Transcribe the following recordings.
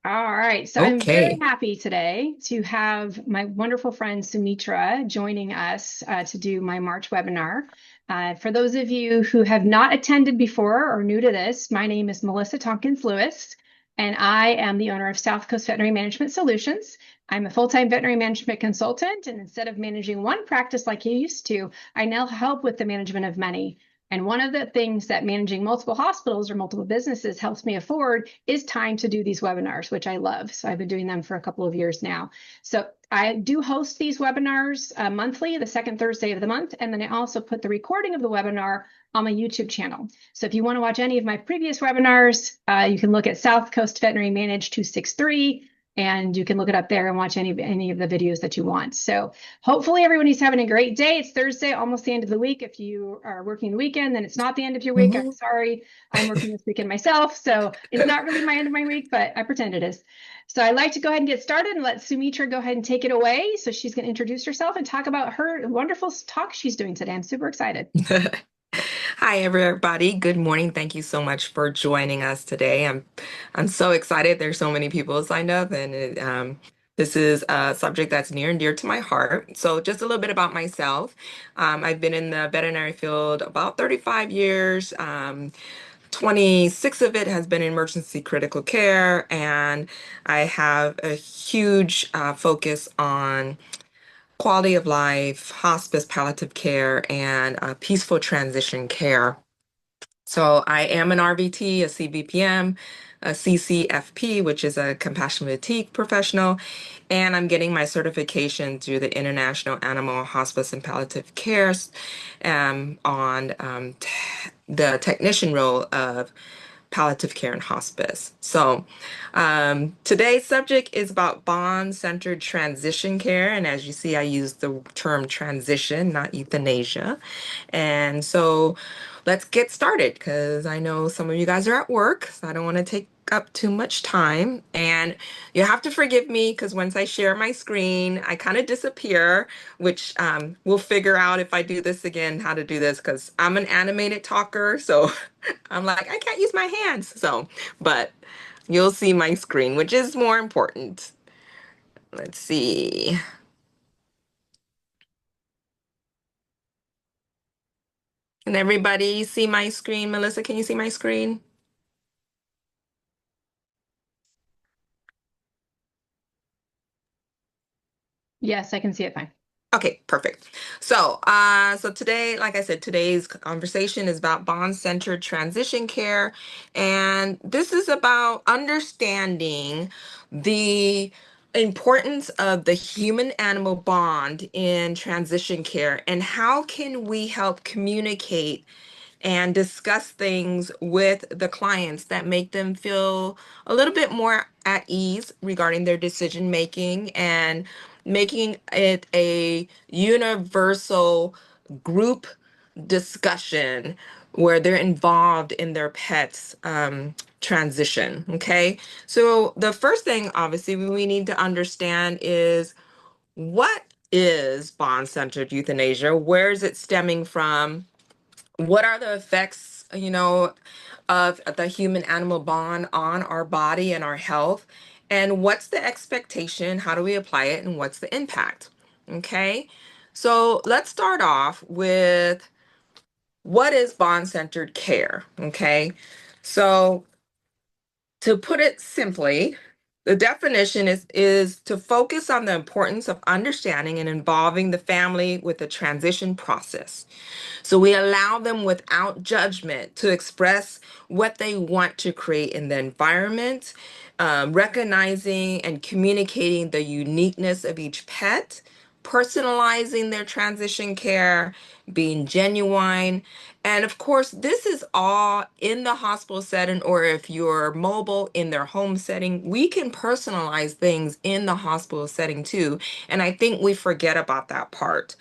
All right, so I'm very Okay. happy today to have my wonderful friend Sumitra joining us to do my March webinar. For those of you who have not attended before or new to this, my name is Melissa Tompkins Lewis, and I am the owner of South Coast Veterinary Management Solutions. I'm a full-time veterinary management consultant, and instead of managing one practice like you used to, I now help with the management of many. And one of the things that managing multiple hospitals or multiple businesses helps me afford is time to do these webinars, which I love. So I've been doing them for a couple of years now. So I do host these webinars monthly, the second Thursday of the month. And then I also put the recording of the webinar on my YouTube channel. So if you want to watch any of my previous webinars, you can look at South Coast Veterinary Manage 263, and you can look it up there and watch any of the videos that you want. So hopefully everybody's having a great day. It's Thursday, almost the end of the week. If you are working the weekend, then it's not the end of your week. I'm Mhm. sorry. I'm working this weekend myself, so it's not really my end of my week, but I pretend it is. So I'd like to go ahead and get started and let Sumitra go ahead and take it away. So she's going to introduce herself and talk about her wonderful talk she's doing today. I'm super excited. Hi, everybody. Good morning. Thank you so much for joining us today. I'm so excited. There's so many people signed up, and this is a subject that's near and dear to my heart. So, just a little bit about myself. I've been in the veterinary field about 35 years. 26 of it has been in emergency critical care, and I have a huge focus on quality of life, hospice, palliative care, and peaceful transition care. So I am an RVT, a CVPM, a CCFP, which is a compassion fatigue professional, and I'm getting my certification through the International Animal Hospice and Palliative Care on the technician role of palliative care and hospice. So, today's subject is about bond-centered transition care, and as you see, I use the term transition, not euthanasia. And so, let's get started because I know some of you guys are at work, so I don't want to take up too much time. And you have to forgive me because once I share my screen, I kind of disappear, which we'll figure out if I do this again how to do this because I'm an animated talker, so I'm like, I can't use my hands. So, but you'll see my screen, which is more important. Let's see. Can everybody see my screen? Melissa, can you see my screen? Yes, I can see it fine. Okay, perfect. So today, like I said, today's conversation is about bond-centered transition care, and this is about understanding the importance of the human-animal bond in transition care, and how can we help communicate and discuss things with the clients that make them feel a little bit more at ease regarding their decision making and making it a universal group discussion where they're involved in their pets transition. Okay, so the first thing obviously we need to understand is what is bond-centered euthanasia, where is it stemming from, what are the effects, of the human animal bond on our body and our health, and what's the expectation, how do we apply it, and what's the impact? Okay, so let's start off with what is bond centered care? Okay, so to put it simply, the definition is to focus on the importance of understanding and involving the family with the transition process. So we allow them without judgment to express what they want to create in the environment, recognizing and communicating the uniqueness of each pet, personalizing their transition care, being genuine. And of course, this is all in the hospital setting, or if you're mobile in their home setting, we can personalize things in the hospital setting too. And I think we forget about that part.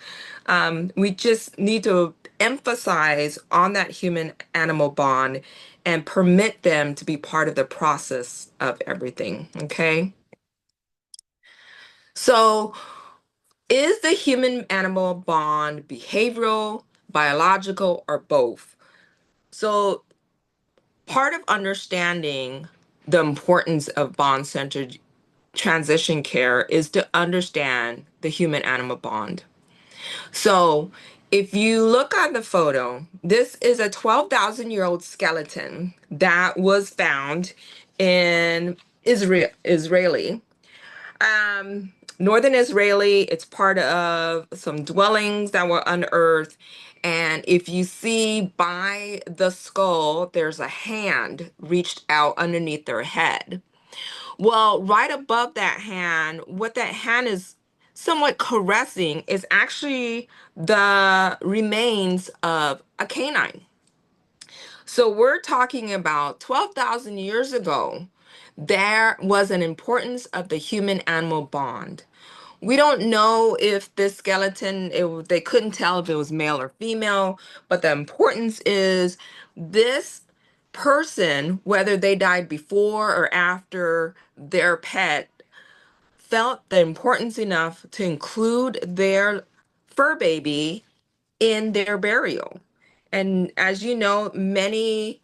We just need to emphasize on that human animal bond and permit them to be part of the process of everything. Okay. So, is the human animal bond behavioral, biological, or both? So, part of understanding the importance of bond-centered transition care is to understand the human-animal bond. So if you look at the photo, this is a 12,000-year-old skeleton that was found in Israeli. Northern Israeli, it's part of some dwellings that were unearthed. And if you see by the skull, there's a hand reached out underneath their head. Well, right above that hand, what that hand is somewhat caressing is actually the remains of a canine. So we're talking about 12,000 years ago, there was an importance of the human animal bond. We don't know if this skeleton, they couldn't tell if it was male or female, but the importance is this person, whether they died before or after their pet, felt the importance enough to include their fur baby in their burial. And as you know, many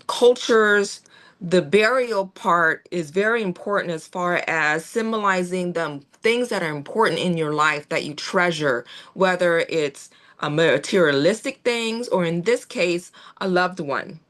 cultures, the burial part is very important as far as symbolizing the things that are important in your life that you treasure, whether it's materialistic things or in this case, a loved one.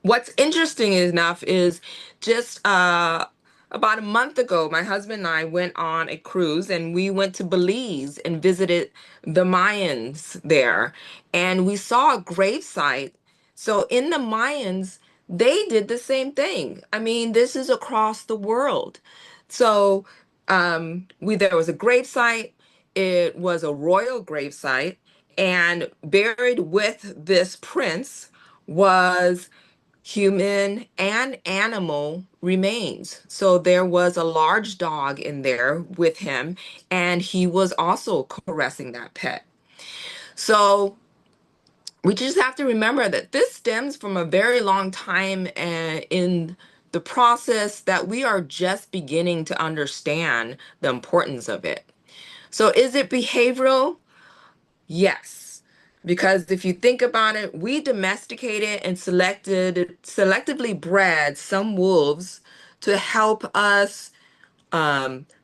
What's interesting enough is just about a month ago, my husband and I went on a cruise and we went to Belize and visited the Mayans there. And we saw a gravesite. So in the Mayans, they did the same thing. I mean, this is across the world. So there was a gravesite. It was a royal gravesite. And buried with this prince was human and animal remains. So there was a large dog in there with him, and he was also caressing that pet. So we just have to remember that this stems from a very long time in the process that we are just beginning to understand the importance of it. So is it behavioral? Yes, because if you think about it, we domesticated and selectively bred some wolves to help us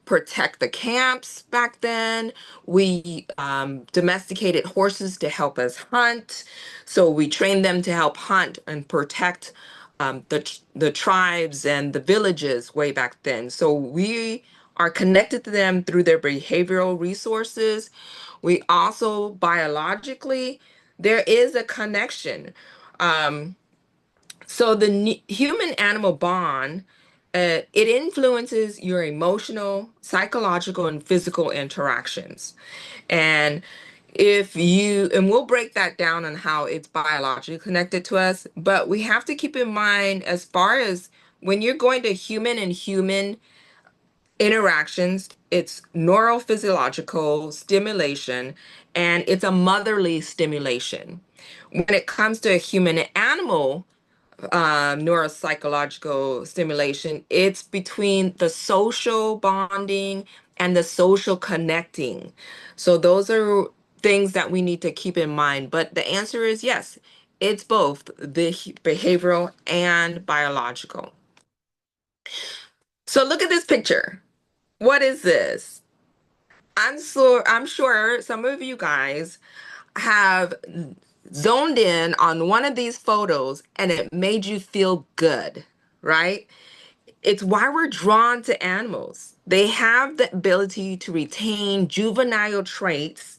protect the camps back then. We domesticated horses to help us hunt. So we trained them to help hunt and protect the tribes and the villages way back then. So we are connected to them through their behavioral resources. We also biologically, there is a connection. Um, so the human animal bond, it influences your emotional, psychological, and physical interactions. And and we'll break that down on how it's biologically connected to us, but we have to keep in mind as far as when you're going to human and human interactions, it's neurophysiological stimulation and it's a motherly stimulation. When it comes to a human animal neuropsychological stimulation, it's between the social bonding and the social connecting. So those are things that we need to keep in mind. But the answer is yes, it's both the behavioral and biological. So look at this picture. What is this? I'm sure some of you guys have zoned in on one of these photos and it made you feel good, right? It's why we're drawn to animals. They have the ability to retain juvenile traits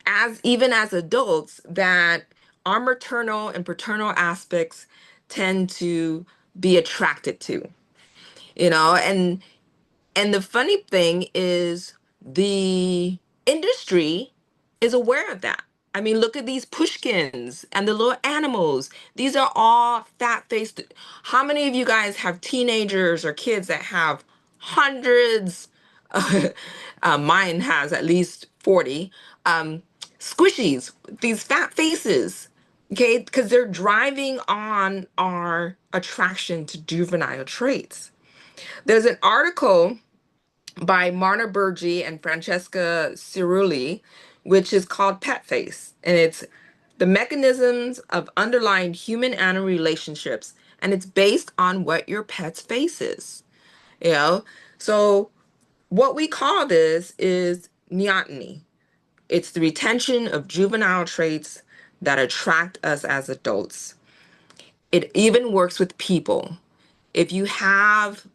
as even as adults that our maternal and paternal aspects tend to be attracted to, and the funny thing is, the industry is aware of that. I mean, look at these pushkins and the little animals. These are all fat-faced. How many of you guys have teenagers or kids that have hundreds? Mine has at least 40 squishies, these fat faces. Okay, because they're driving on our attraction to juvenile traits. There's an article by Marna Burgi and Francesca Cirulli, which is called Pet Face. And it's the mechanisms of underlying human animal relationships and it's based on what your pet's face is, you know? So what we call this is neoteny. It's the retention of juvenile traits that attract us as adults. It even works with people. If you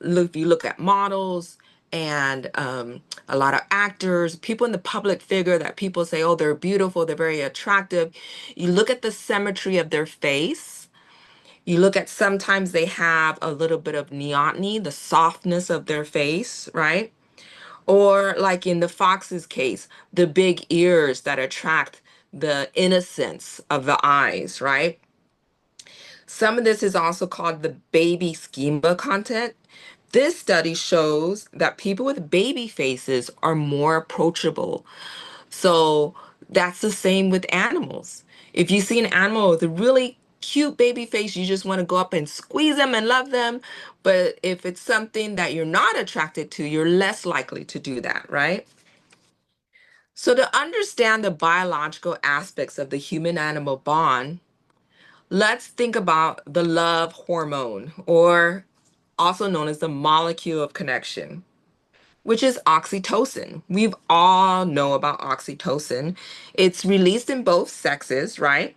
look at models and a lot of actors, people in the public figure that people say, oh, they're beautiful, they're very attractive. You look at the symmetry of their face. You look at sometimes they have a little bit of neoteny, the softness of their face, right? Or like in the fox's case, the big ears that attract the innocence of the eyes, right? Some of this is also called the baby schema content. This study shows that people with baby faces are more approachable. So that's the same with animals. If you see an animal with a really cute baby face, you just want to go up and squeeze them and love them. But if it's something that you're not attracted to, you're less likely to do that, right? So to understand the biological aspects of the human animal bond, let's think about the love hormone, or also known as the molecule of connection, which is oxytocin. We've all know about oxytocin. It's released in both sexes, right?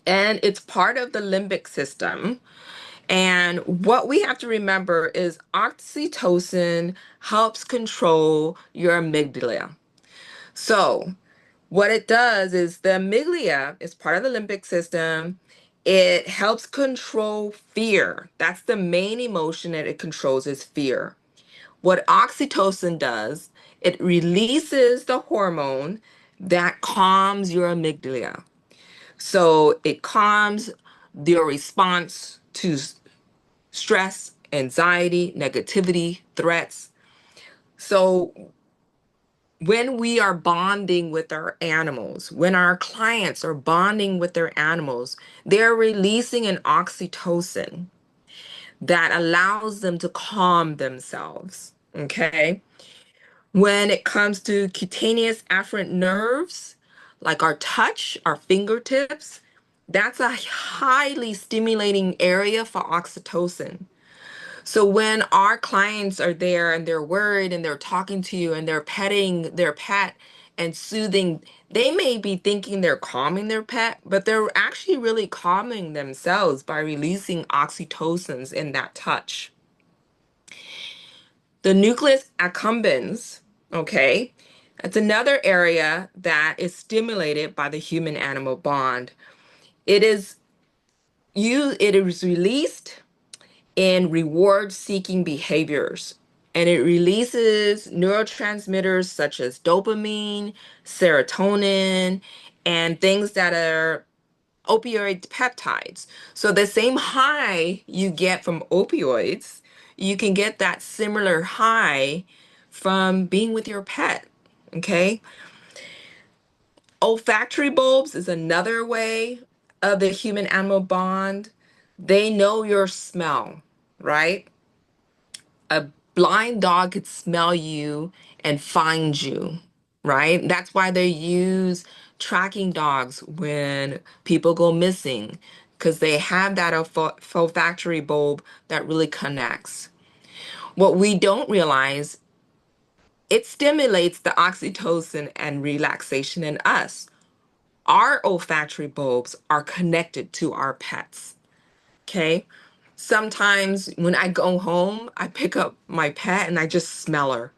And it's part of the limbic system. And what we have to remember is oxytocin helps control your amygdala. So, what it does is the amygdala is part of the limbic system. It helps control fear. That's the main emotion that it controls is fear. What oxytocin does, it releases the hormone that calms your amygdala. So it calms your response to stress, anxiety, negativity, threats. So when we are bonding with our animals, when our clients are bonding with their animals, they're releasing an oxytocin that allows them to calm themselves. Okay. When it comes to cutaneous afferent nerves, like our touch, our fingertips, that's a highly stimulating area for oxytocin. So when our clients are there and they're worried and they're talking to you and they're petting their pet and soothing, they may be thinking they're calming their pet, but they're actually really calming themselves by releasing oxytocins in that touch. The nucleus accumbens, okay, that's another area that is stimulated by the human animal bond. It is released in reward seeking behaviors, and it releases neurotransmitters such as dopamine, serotonin, and things that are opioid peptides. So the same high you get from opioids, you can get that similar high from being with your pet. Okay. Olfactory bulbs is another way of the human animal bond. They know your smell, right? A blind dog could smell you and find you, right? That's why they use tracking dogs when people go missing, because they have that olfactory bulb that really connects. What we don't realize, it stimulates the oxytocin and relaxation in us. Our olfactory bulbs are connected to our pets. Okay. Sometimes when I go home, I pick up my pet and I just smell her.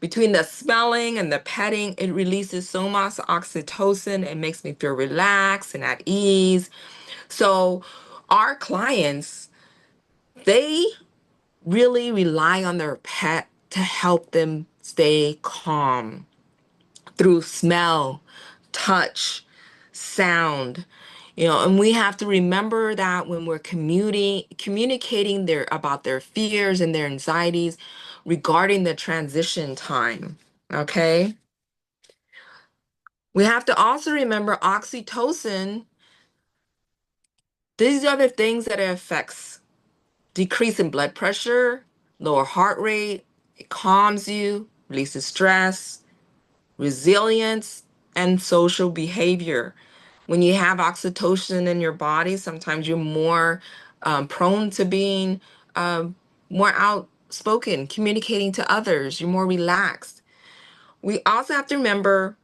Between the smelling and the petting, it releases so much oxytocin. It makes me feel relaxed and at ease. So, our clients, they really rely on their pet to help them stay calm through smell, touch, sound. And we have to remember that when we're communicating about their fears and their anxieties regarding the transition time. Okay. We have to also remember oxytocin. These are the things that it affects: decrease in blood pressure, lower heart rate, it calms you, releases stress, resilience, and social behavior. When you have oxytocin in your body, sometimes you're more prone to being more outspoken, communicating to others. You're more relaxed. We also have to remember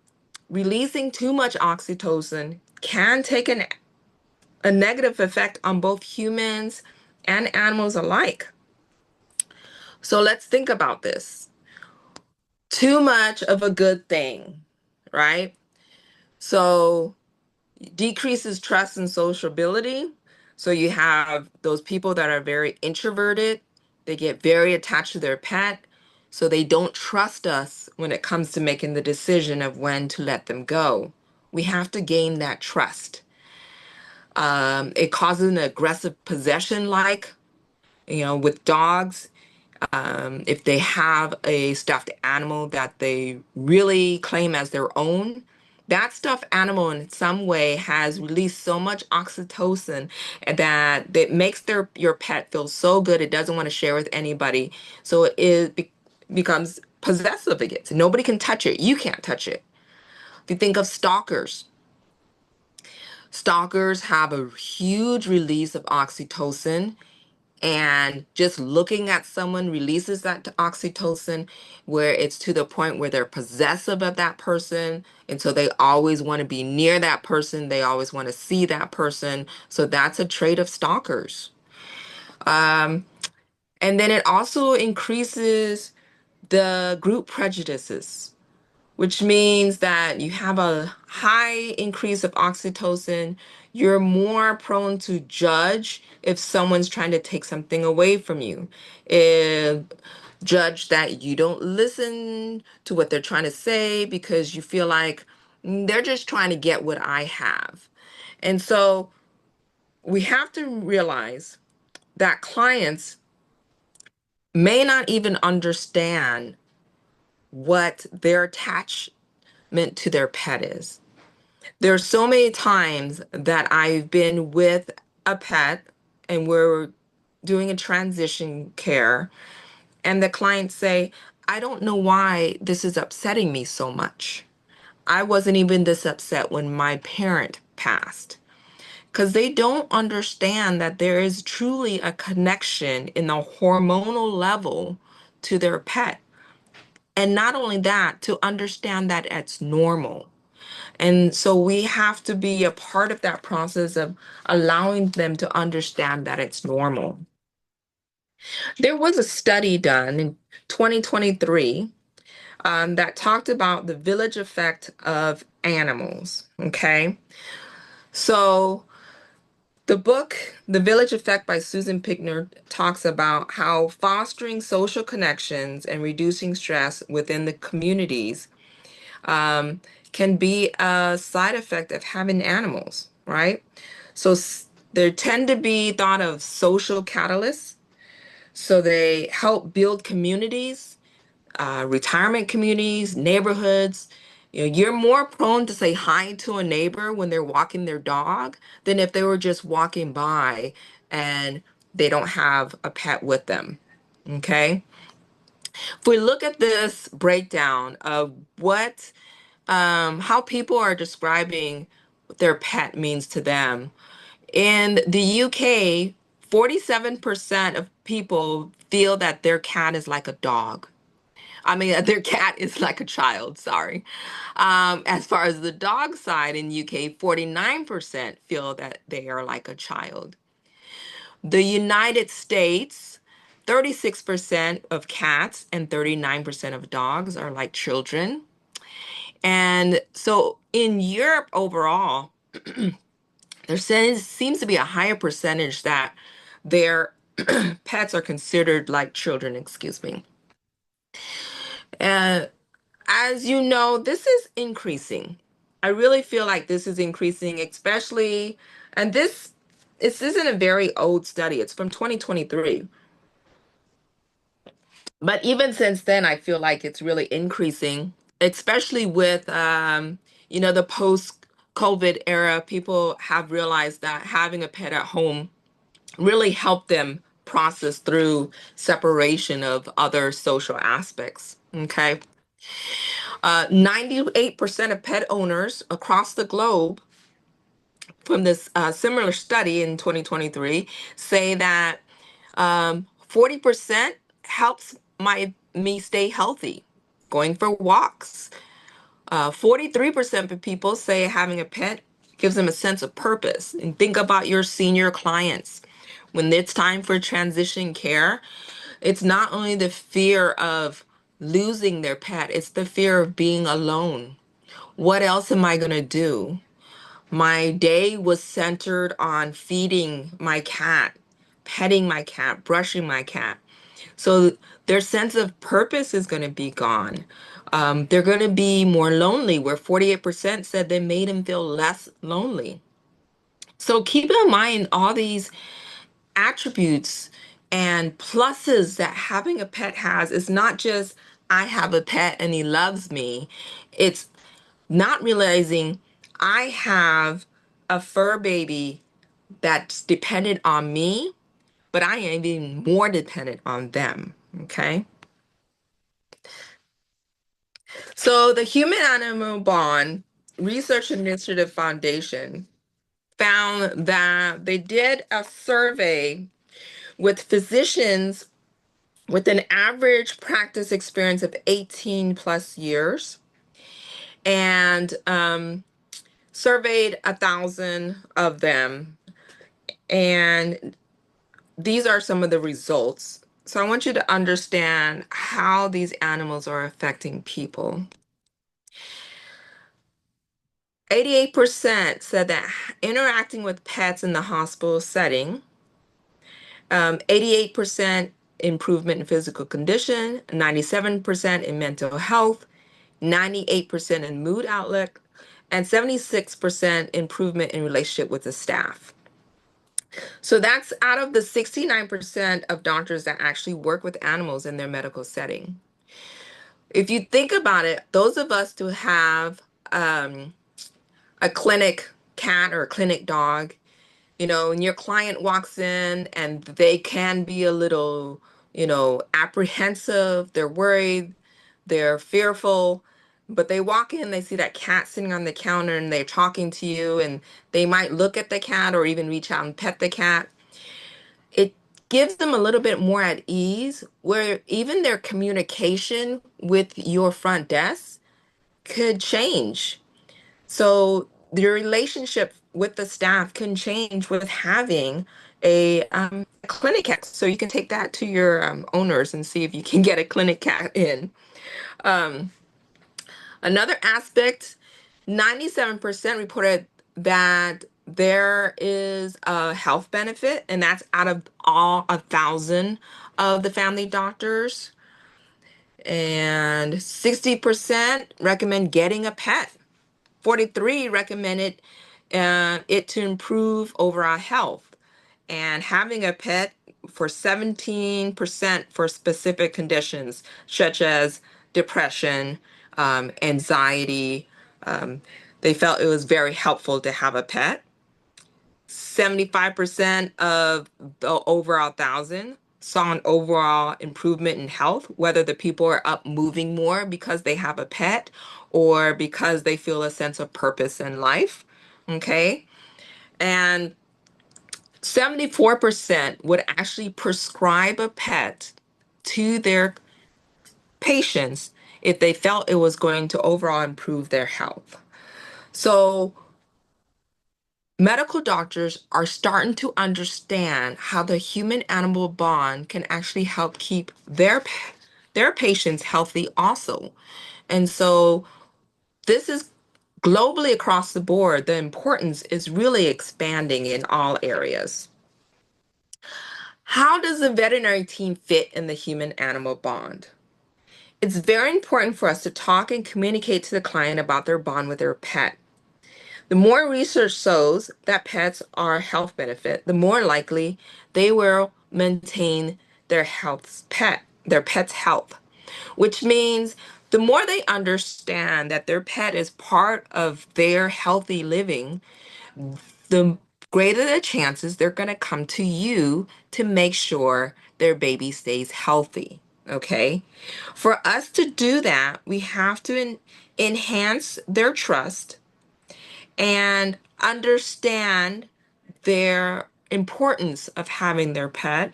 releasing too much oxytocin can take a negative effect on both humans and animals alike. So let's think about this. Too much of a good thing, right? So decreases trust and sociability. So you have those people that are very introverted, they get very attached to their pet, so they don't trust us when it comes to making the decision of when to let them go. We have to gain that trust. It causes an aggressive possession, like, with dogs. If they have a stuffed animal that they really claim as their own, that stuffed animal in some way has released so much oxytocin that it makes your pet feel so good it doesn't want to share with anybody. So becomes possessive again. So nobody can touch it. You can't touch it. If you think of stalkers, stalkers have a huge release of oxytocin, and just looking at someone releases that oxytocin where it's to the point where they're possessive of that person. And so they always want to be near that person. They always want to see that person. So that's a trait of stalkers. Um, and then it also increases the group prejudices, which means that you have a high increase of oxytocin. You're more prone to judge if someone's trying to take something away from you. If judge that you don't listen to what they're trying to say because you feel like they're just trying to get what I have. And so we have to realize that clients may not even understand what their attachment to their pet is. There are so many times that I've been with a pet and we're doing a transition care, and the clients say, I don't know why this is upsetting me so much. I wasn't even this upset when my parent passed. Because they don't understand that there is truly a connection in the hormonal level to their pet. And not only that, to understand that it's normal. And so we have to be a part of that process of allowing them to understand that it's normal. There was a study done in 2023 that talked about the village effect of animals. Okay. So the book, The Village Effect by Susan Pickner, talks about how fostering social connections and reducing stress within the communities um, can be a side effect of having animals, right? So they tend to be thought of social catalysts. So they help build communities, retirement communities, neighborhoods. You're more prone to say hi to a neighbor when they're walking their dog than if they were just walking by and they don't have a pet with them. Okay. If we look at this breakdown of how people are describing what their pet means to them. In the UK, 47% of people feel that their cat is like a dog. I mean, their cat is like a child, sorry. As far as the dog side in UK, 49% feel that they are like a child. The United States, 36% of cats and 39% of dogs are like children. And so in Europe overall, seems to be a higher percentage that their pets are considered like children, excuse me. And as you know, this is increasing. I really feel like this is increasing, especially, and this isn't a very old study, it's from 2023. But even since then, I feel like it's really increasing, especially with the post-COVID era. People have realized that having a pet at home really helped them process through separation of other social aspects. Okay. 98% of pet owners across the globe from this similar study in 2023 say that 40% helps me stay healthy, going for walks. 43% of people say having a pet gives them a sense of purpose. And think about your senior clients. When it's time for transition care, it's not only the fear of losing their pet, it's the fear of being alone. What else am I going to do? My day was centered on feeding my cat, petting my cat, brushing my cat. So their sense of purpose is going to be gone. They're going to be more lonely, where 48% said they made them feel less lonely. So keep in mind all these attributes and pluses that having a pet has. It's not just I have a pet and he loves me. It's not realizing I have a fur baby that's dependent on me, but I am even more dependent on them. Okay. So the Human Animal Bond Research Initiative Foundation found that they did a survey with physicians with an average practice experience of 18 plus years and surveyed 1,000 of them. And these are some of the results. So I want you to understand how these animals are affecting people. 88% said that interacting with pets in the hospital setting, 88% improvement in physical condition, 97% in mental health, 98% in mood outlook, and 76% improvement in relationship with the staff. So that's out of the 69% of doctors that actually work with animals in their medical setting. If you think about it, those of us who have a clinic cat or a clinic dog, and your client walks in and they can be a little, apprehensive, they're worried, they're fearful, but they walk in, they see that cat sitting on the counter and they're talking to you and they might look at the cat or even reach out and pet the cat. It gives them a little bit more at ease where even their communication with your front desk could change. So your relationship with the staff can change with having a clinic cat. So you can take that to your owners and see if you can get a clinic cat in. Um, Another aspect, 97% reported that there is a health benefit, and that's out of all 1,000 of the family doctors. And 60% recommend getting a pet. 43 recommended it to improve overall health. And having a pet for 17% for specific conditions such as depression, anxiety. Um, they felt it was very helpful to have a pet. 75% of the overall 1,000 saw an overall improvement in health, whether the people are up moving more because they have a pet or because they feel a sense of purpose in life. Okay. And 74% would actually prescribe a pet to their patients if they felt it was going to overall improve their health. So medical doctors are starting to understand how the human animal bond can actually help keep their patients healthy also. And so this is globally across the board, the importance is really expanding in all areas. How does the veterinary team fit in the human animal bond? It's very important for us to talk and communicate to the client about their bond with their pet. The more research shows that pets are a health benefit, the more likely they will maintain their pet's health, which means the more they understand that their pet is part of their healthy living, the greater the chances they're going to come to you to make sure their baby stays healthy. Okay. For us to do that, we have to enhance their trust and understand their importance of having their pet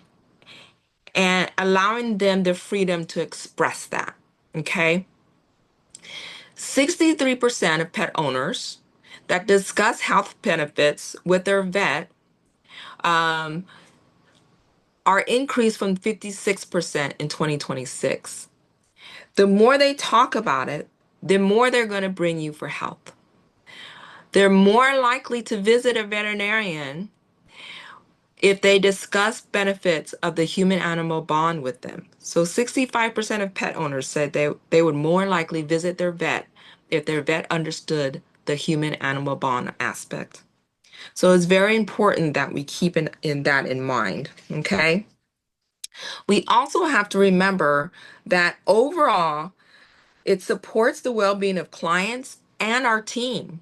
and allowing them the freedom to express that. Okay. 63% of pet owners that discuss health benefits with their vet um, are increased from 56% in 2026. The more they talk about it, the more they're going to bring you for health. They're more likely to visit a veterinarian if they discuss benefits of the human animal bond with them. So 65% of pet owners said they would more likely visit their vet if their vet understood the human animal bond aspect. So it's very important that we keep in that in mind. Okay. We also have to remember that overall, it supports the well being of clients and our team.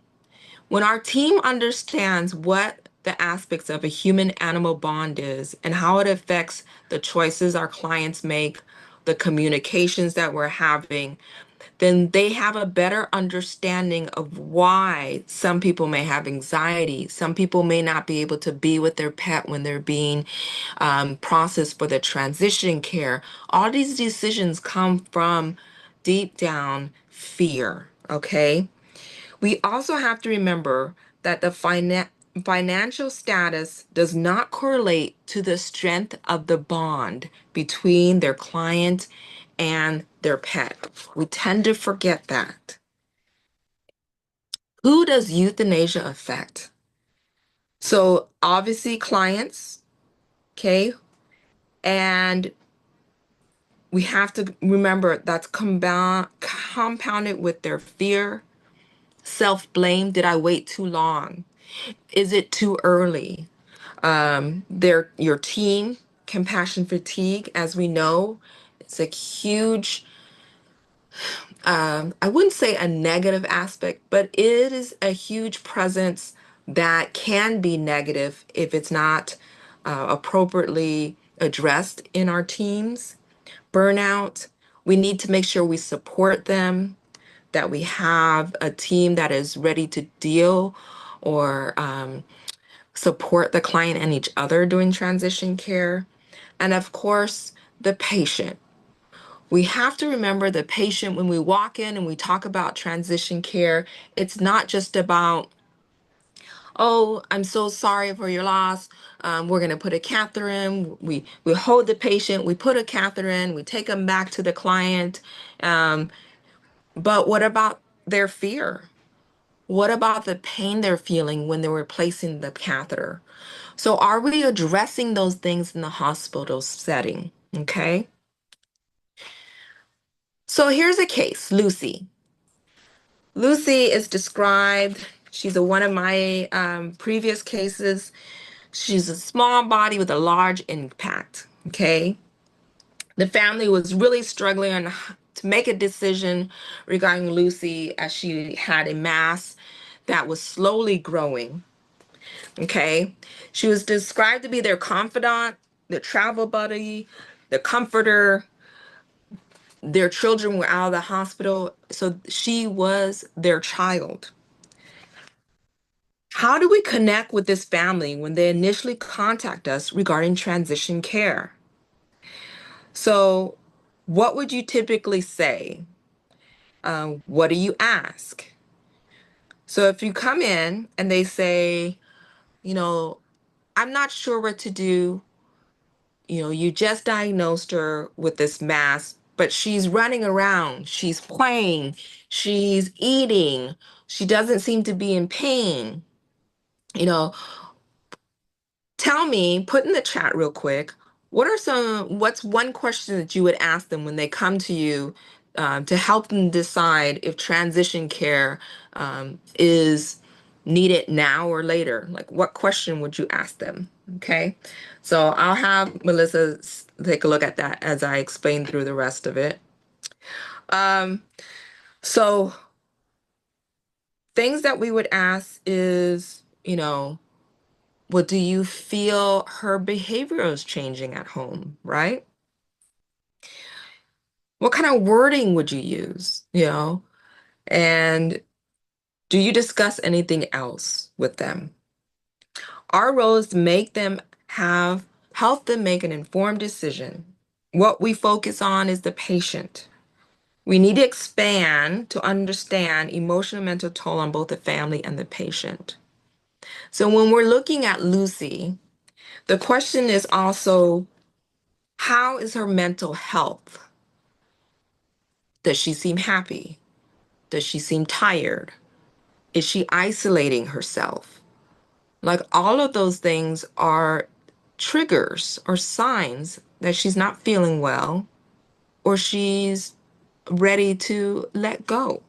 When our team understands what the aspects of a human animal bond is and how it affects the choices our clients make, the communications that we're having, then they have a better understanding of why some people may have anxiety. Some people may not be able to be with their pet when they're being processed for the transition care. All these decisions come from deep down fear, okay? We also have to remember that the financial status does not correlate to the strength of the bond between their client and their pet. We tend to forget that. Who does euthanasia affect? So, obviously, clients, okay? And we have to remember that's compounded with their fear, self blame. Did I wait too long? Is it too early? Your team, compassion fatigue, as we know, it's a huge, I wouldn't say a negative aspect, but it is a huge presence that can be negative if it's not appropriately addressed in our teams. Burnout, we need to make sure we support them, that we have a team that is ready to deal or support the client and each other during transition care. And of course, the patient. We have to remember the patient when we walk in and we talk about transition care. It's not just about, oh, I'm so sorry for your loss. We're going to put a catheter in. We hold the patient, we put a catheter in, we take them back to the client. Um, but what about their fear? What about the pain they're feeling when they're replacing the catheter? So, are we addressing those things in the hospital setting? Okay. So, here's a case, Lucy. Lucy is described, she's one of my previous cases. She's a small body with a large impact. Okay. The family was really struggling to make a decision regarding Lucy as she had a mass that was slowly growing. Okay. She was described to be their confidant, their travel buddy, the comforter. Their children were out of the hospital, so she was their child. How do we connect with this family when they initially contact us regarding transition care? So, what would you typically say? What do you ask? So, if you come in and they say, you know, I'm not sure what to do, you just diagnosed her with this mass, but she's running around, she's playing, she's eating, she doesn't seem to be in pain. You know, tell me, put in the chat real quick, what's one question that you would ask them when they come to you to help them decide if transition care is needed now or later? Like, what question would you ask them? Okay. So I'll have Melissa take a look at that as I explain through the rest of it. Um, so things that we would ask is, well, do you feel her behavior is changing at home, right? What kind of wording would you use, And Do you discuss anything else with them? Our role is to make them help them make an informed decision. What we focus on is the patient. We need to expand to understand emotional and mental toll on both the family and the patient. So when we're looking at Lucy, the question is also, how is her mental health? Does she seem happy? Does she seem tired? Is she isolating herself? Like all of those things are triggers or signs that she's not feeling well or she's ready to let go.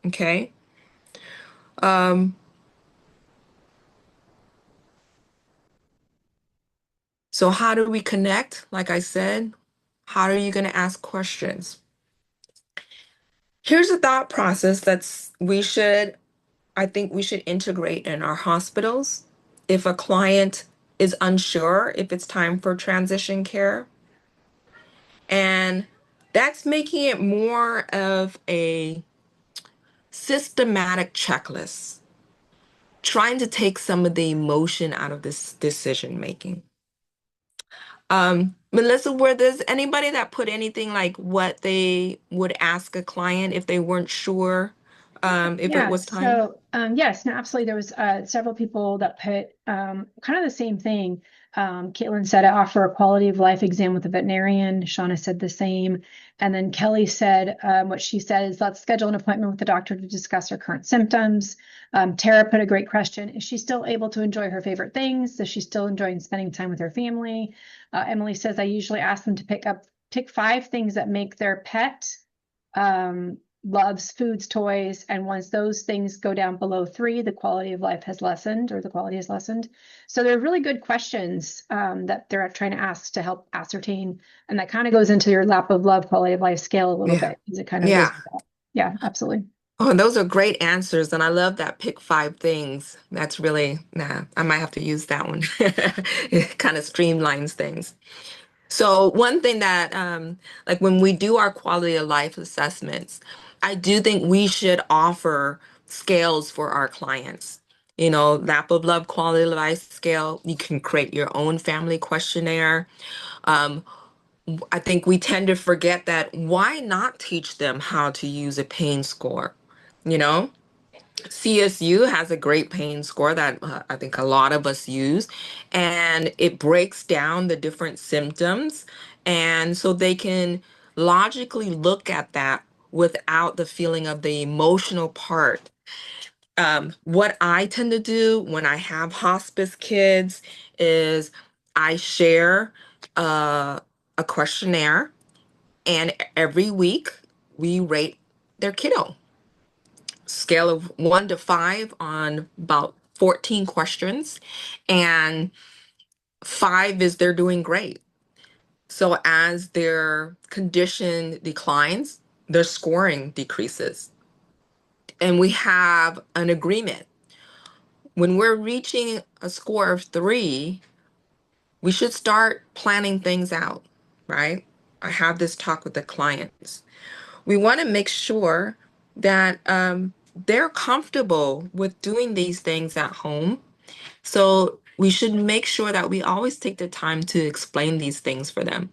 Okay. Um, so how do we connect? Like I said, how are you going to ask questions? Here's a thought process I think we should integrate in our hospitals. If a client is unsure if it's time for transition care, and that's making it more of a systematic checklist, trying to take some of the emotion out of this decision making. Melissa, were there anybody that put anything like what they would ask a client if they weren't sure if it Yeah, was time? so yes, no, absolutely. There was several people that put kind of the same thing. Caitlin said, I offer a quality of life exam with a veterinarian. Shauna said the same. And then Kelly said, what she said is, let's schedule an appointment with the doctor to discuss her current symptoms. Tara put a great question. Is she still able to enjoy her favorite things? Does she still enjoy spending time with her family? Emily says, I usually ask them to pick 5 things that make their pet loves foods, toys, and once those things go down below 3, the quality of life has lessened or the quality has lessened. So they're really good questions that they're trying to ask to help ascertain. And that kind of goes into your lap of love quality of life scale a little Yeah. bit because it kind of goes Yeah. with that. Yeah, absolutely. Oh, and those are great answers. And I love that pick 5 things. That's really, I might have to use that one. It kind of streamlines things. So one thing that, like when we do our quality of life assessments, I do think we should offer scales for our clients. You know, lap of love quality of life scale. You can create your own family questionnaire. Um, I think we tend to forget that why not teach them how to use a pain score? You know, CSU has a great pain score that I think a lot of us use, and it breaks down the different symptoms. And so they can logically look at that without the feeling of the emotional part. What I tend to do when I have hospice kids is I share a questionnaire, and every week we rate their kiddo scale of 1 to 5 on about 14 questions, and 5 is they're doing great. So as their condition declines, their scoring decreases. And we have an agreement. When we're reaching a score of 3, we should start planning things out, right? I have this talk with the clients. We want to make sure that they're comfortable with doing these things at home. So we should make sure that we always take the time to explain these things for them.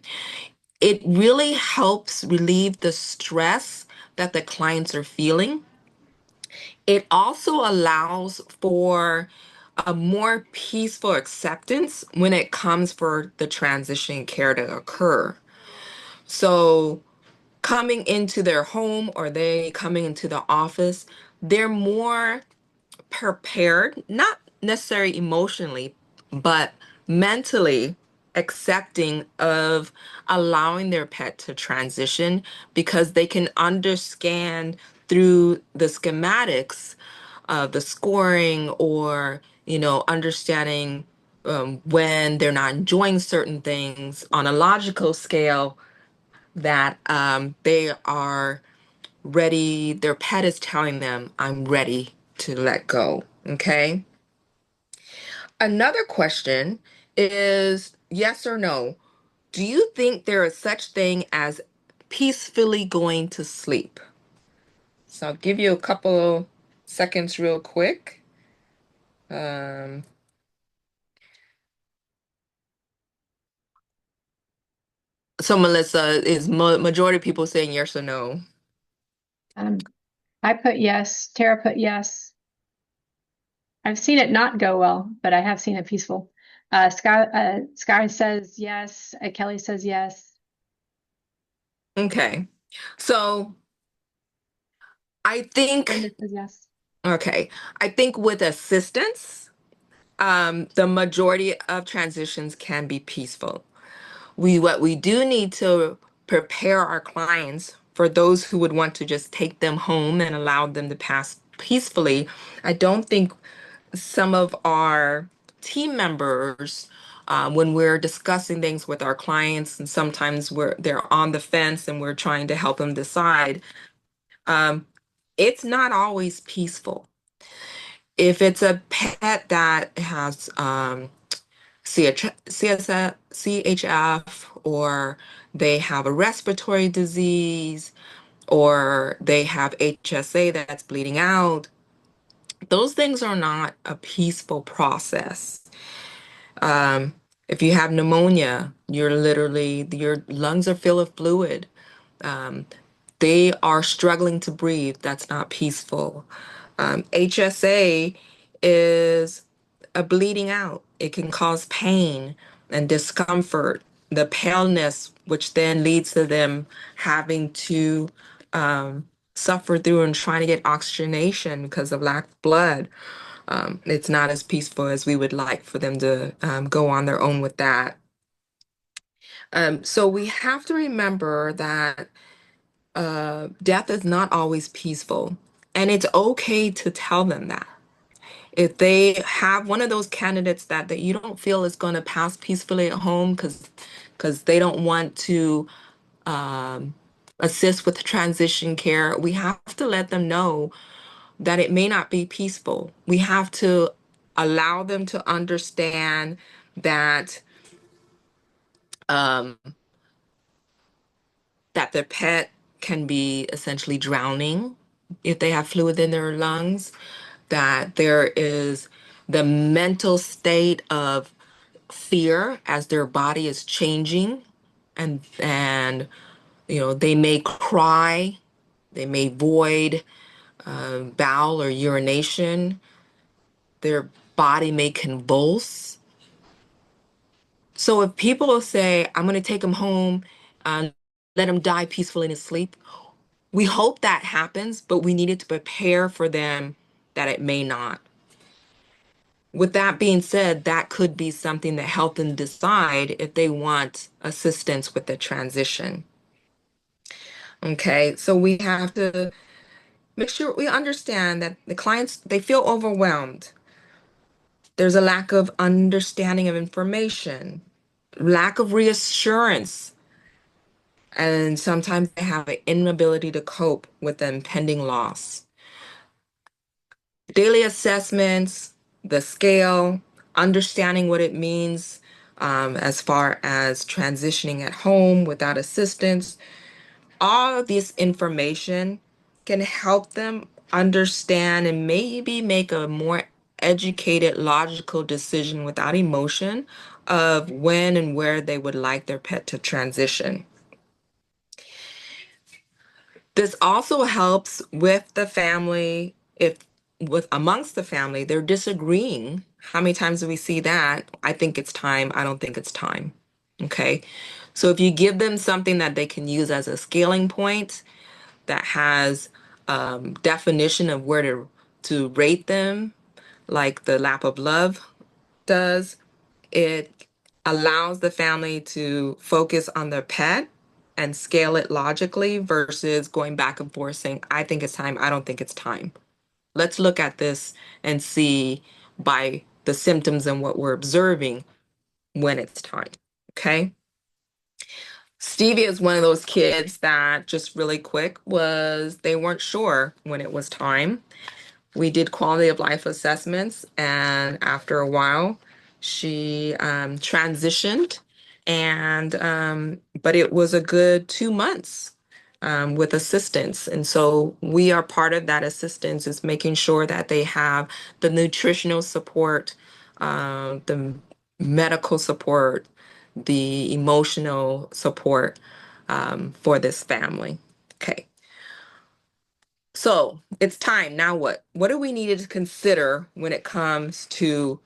It really helps relieve the stress that the clients are feeling. It also allows for a more peaceful acceptance when it comes for the transition care to occur. So coming into their home or they coming into the office, they're more prepared, not necessarily emotionally, but mentally accepting of allowing their pet to transition because they can understand through the schematics of the scoring or, understanding when they're not enjoying certain things on a logical scale that they are ready, their pet is telling them, I'm ready to let go. Okay. Another question is yes or no. Do you think there is such thing as peacefully going to sleep? So I'll give you a couple. seconds real quick. Um, so Melissa, is majority of people saying yes or no? Um, I put yes. Tara put yes. I've seen it not go well, but I have seen it peaceful. Sky says yes. Kelly says yes. Okay. So I Linda think, says yes. okay, I think with assistance, the majority of transitions can be peaceful. What we do need to prepare our clients for those who would want to just take them home and allow them to pass peacefully. I don't think some of our team members, when we're discussing things with our clients, and sometimes they're on the fence and we're trying to help them decide, um, it's not always peaceful. If it's a pet that has CHF, or they have a respiratory disease, or they have HSA that's bleeding out, those things are not a peaceful process. Um, if you have pneumonia, your lungs are full of fluid. Um, they are struggling to breathe. That's not peaceful. HSA is a bleeding out. It can cause pain and discomfort, the paleness, which then leads to them having to suffer through and trying to get oxygenation because of lack of blood. It's not as peaceful as we would like for them to go on their own with that. So we have to remember that death is not always peaceful, and it's okay to tell them that. If they have one of those candidates that you don't feel is going to pass peacefully at home because they don't want to um, assist with transition care, we have to let them know that it may not be peaceful. We have to allow them to understand that um, that their pet can be essentially drowning if they have fluid in their lungs, that there is the mental state of fear as their body is changing, and they may cry, they may void bowel or urination, their body may convulse. So if people say, I'm going to take him home and let him die peacefully in his sleep, we hope that happens, but we needed to prepare for them that it may not. With that being said, that could be something that help them decide if they want assistance with the transition. Okay, so we have to make sure we understand that the clients, they feel overwhelmed. There's a lack of understanding of information, lack of reassurance, and sometimes they have an inability to cope with the impending loss. Daily assessments, the scale, understanding what it means as far as transitioning at home without assistance, all of this information can help them understand and maybe make a more educated, logical decision without emotion of when and where they would like their pet to transition. This also helps with the family if with amongst the family they're disagreeing. How many times do we see that? I think it's time. I don't think it's time. Okay. So if you give them something that they can use as a scaling point that has definition of where to rate them, like the lap of love does, it allows the family to focus on their pet and scale it logically versus going back and forth saying, I think it's time, I don't think it's time. Let's look at this and see by the symptoms and what we're observing when it's time. Okay. Stevie is one of those kids that just really quick was they weren't sure when it was time. We did quality of life assessments, and after a while, she transitioned, and but it was a good 2 months with assistance. And so we are part of that assistance is making sure that they have the nutritional support, the medical support, the emotional support for this family. Okay. So it's time. Now what? What do we need to consider when it comes to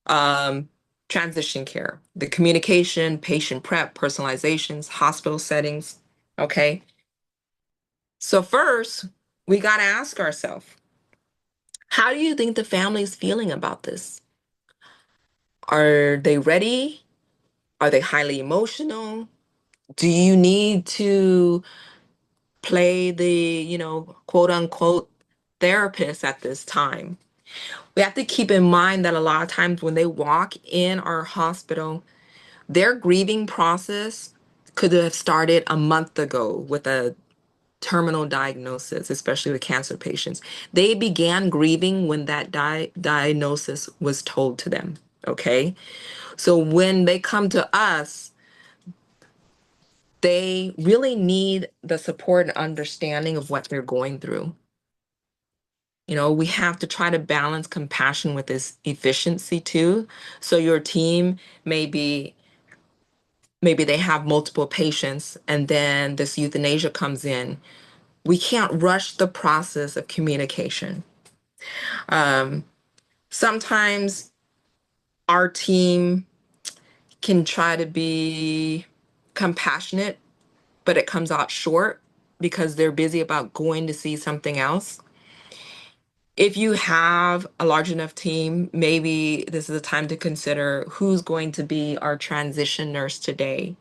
um, transition care? The communication, patient prep, personalizations, hospital settings. Okay. So first, we got to ask ourselves, how do you think the family is feeling about this? Are they ready? Are they highly emotional? Do you need to play the, quote unquote therapist at this time? We have to keep in mind that a lot of times when they walk in our hospital, their grieving process could have started a month ago with a terminal diagnosis, especially with cancer patients. They began grieving when that diagnosis was told to them. Okay. So when they come to us, they really need the support and understanding of what they're going through. We have to try to balance compassion with this efficiency too. So your team maybe they have multiple patients and then this euthanasia comes in. We can't rush the process of communication. Um, Sometimes our team can try to be compassionate, but it comes out short because they're busy about going to see something else. If you have a large enough team, maybe this is a time to consider who's going to be our transition nurse today.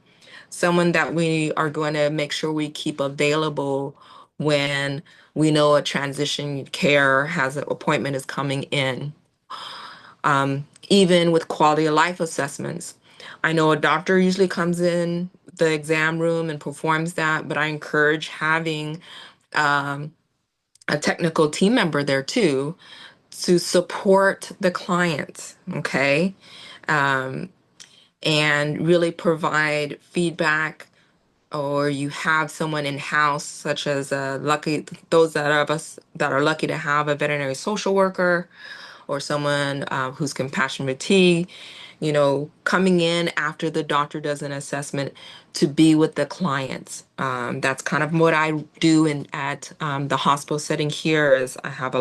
Someone that we are going to make sure we keep available when we know a transition care has an appointment is coming in. Even with quality of life assessments. I know a doctor usually comes in the exam room and performs that, but I encourage having um, a technical team member there too to support the client, okay? Um, and really provide feedback, or you have someone in house, such as those that of us that are lucky to have a veterinary social worker or someone who's compassion fatigue, coming in after the doctor does an assessment to be with the clients. That's kind of what I do at the hospital setting here is I have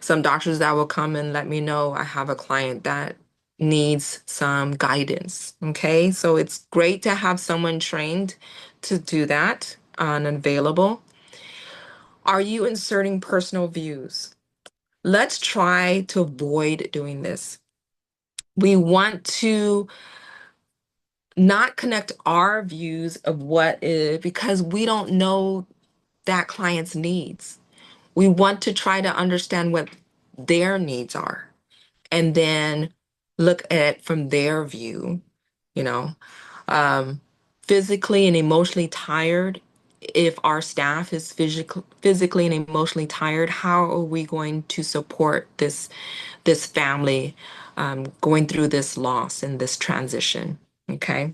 some doctors that will come and let me know I have a client that needs some guidance. Okay, so it's great to have someone trained to do that and available. Are you inserting personal views? Let's try to avoid doing this. We want to not connect our views of what is because we don't know that client's needs. We want to try to understand what their needs are and then look at from their view, you know, um, physically and emotionally tired. If our staff is physically and emotionally tired, how are we going to support this family going through this loss and this transition? Okay.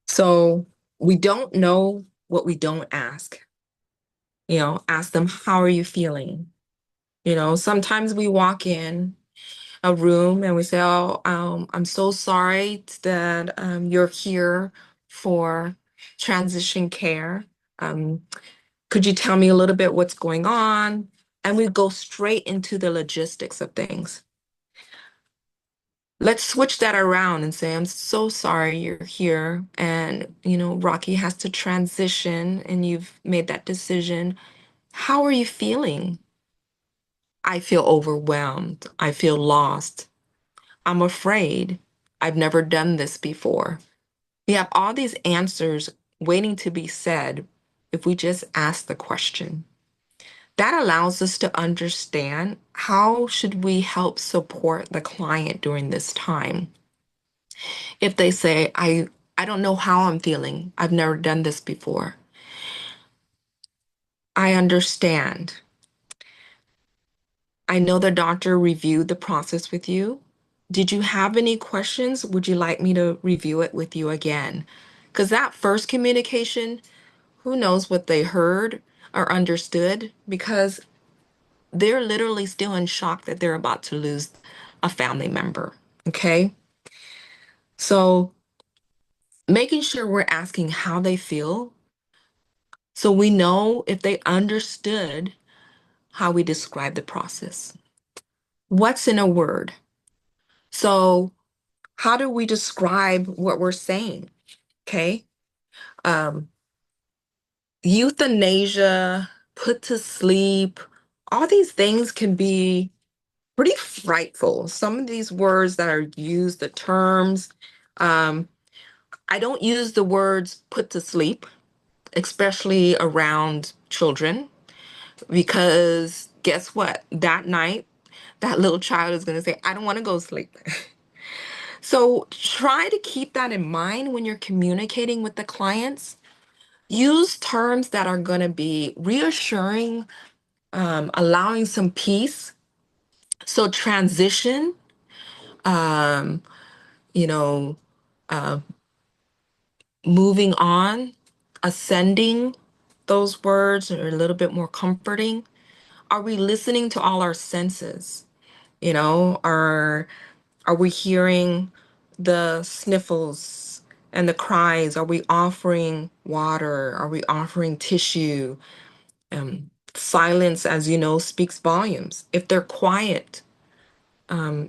So we don't know what we don't ask. Ask them, how are you feeling? Sometimes we walk in a room and we say, oh, I'm so sorry that you're here for transition care. Um, could you tell me a little bit what's going on? And we go straight into the logistics of things. Let's switch that around and say, I'm so sorry you're here. And, Rocky has to transition and you've made that decision. How are you feeling? I feel overwhelmed. I feel lost. I'm afraid. I've never done this before. We have all these answers waiting to be said if we just ask the question. That allows us to understand how should we help support the client during this time. If they say, I don't know how I'm feeling. I've never done this before. I understand. I know the doctor reviewed the process with you. Did you have any questions? Would you like me to review it with you again? Because that first communication, who knows what they heard or understood, because they're literally still in shock that they're about to lose a family member. Okay. So making sure we're asking how they feel so we know if they understood how we describe the process. What's in a word? So, how do we describe what we're saying? Okay. Um, Euthanasia, put to sleep, all these things can be pretty frightful. Some of these words that are used, the terms, um, I don't use the words put to sleep, especially around children, because guess what? That night, that little child is going to say, I don't want to go to sleep. So try to keep that in mind when you're communicating with the clients. Use terms that are going to be reassuring, allowing some peace. So transition, um, you know, uh, moving on, ascending, those words are a little bit more comforting. Are we listening to all our senses? Are we hearing the sniffles and the cries? Are we offering water? Are we offering tissue? Silence, as you know, speaks volumes. If they're quiet,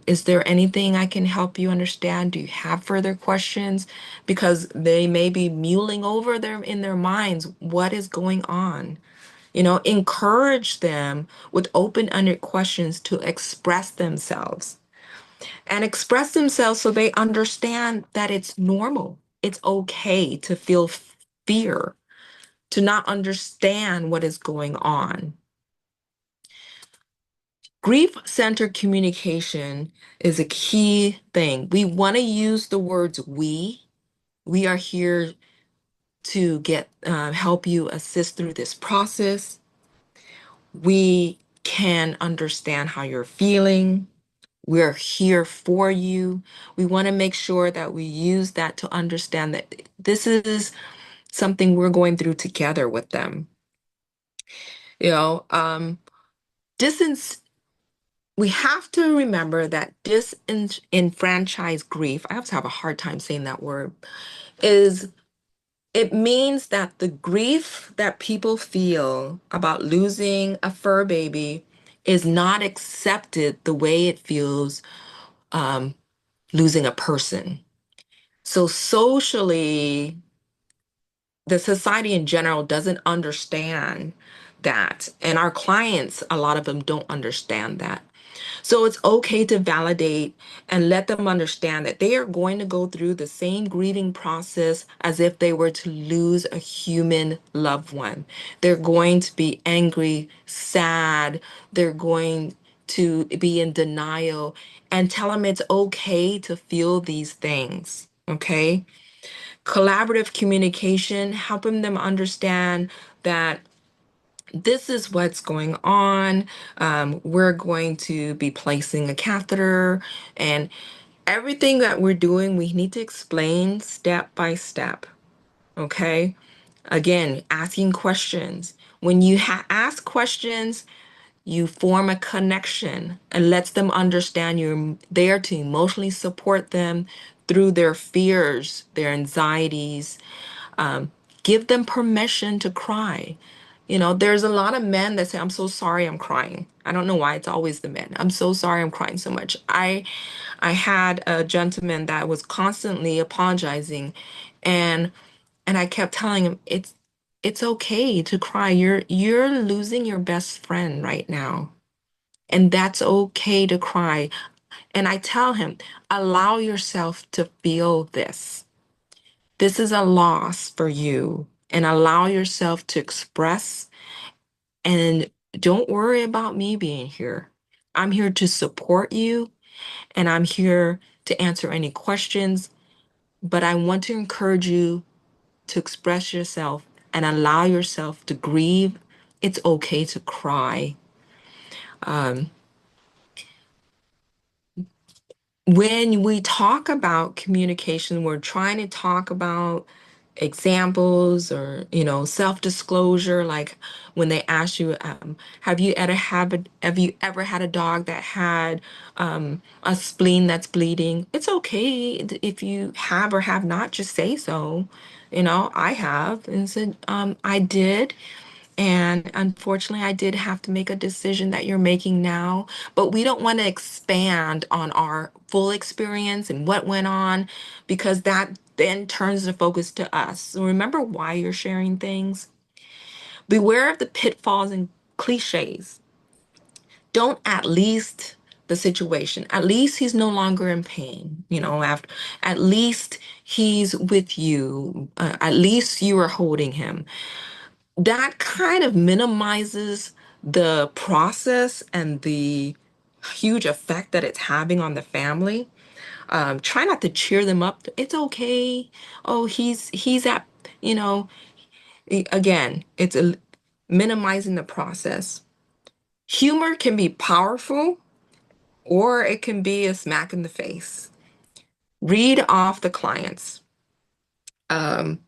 is there anything I can help you understand? Do you have further questions? Because they may be mulling over them in their minds. What is going on? Encourage them with open-ended questions to express themselves and express themselves so they understand that it's normal. It's okay to feel fear, to not understand what is going on. Grief-centered communication is a key thing. We want to use the words we. We are here to get help you assist through this process. We can understand how you're feeling. We're here for you. We want to make sure that we use that to understand that this is something we're going through together with them. You know, distance, we have to remember that disenfranchised grief, I have to have a hard time saying that word, is it means that the grief that people feel about losing a fur baby is not accepted the way it feels um, losing a person. So socially, the society in general doesn't understand that. And our clients, a lot of them don't understand that. So it's okay to validate and let them understand that they are going to go through the same grieving process as if they were to lose a human loved one. They're going to be angry, sad, they're going to be in denial, and tell them it's okay to feel these things. Okay. Collaborative communication, helping them understand that this is what's going on. We're going to be placing a catheter, and everything that we're doing, we need to explain step by step. Okay. Again, asking questions. When you ask questions, you form a connection and lets them understand you're there to emotionally support them through their fears, their anxieties. Um, Give them permission to cry. There's a lot of men that say, I'm so sorry I'm crying. I don't know why it's always the men. I'm so sorry I'm crying so much. I had a gentleman that was constantly apologizing, and I kept telling him it's okay to cry. You're losing your best friend right now. And that's okay to cry. And I tell him, allow yourself to feel this. This is a loss for you, and allow yourself to express, and don't worry about me being here. I'm here to support you, and I'm here to answer any questions, but I want to encourage you to express yourself and allow yourself to grieve. It's okay to cry. Um, when we talk about communication, we're trying to talk about examples or self-disclosure, like when they ask you, have you ever had a dog that had a spleen that's bleeding? It's okay if you have or have not, just say so. I have, and said, I did. And unfortunately, I did have to make a decision that you're making now, but we don't want to expand on our full experience and what went on, because that then turns the focus to us. So remember why you're sharing things. Beware of the pitfalls and cliches. Don't at least the situation. At least he's no longer in pain. After, at least he's with you. At least you are holding him. That kind of minimizes the process and the huge effect that it's having on the family. Try not to cheer them up. It's okay. Oh, he's at, you know, again, minimizing the process. Humor can be powerful or it can be a smack in the face. Read off the clients. Um,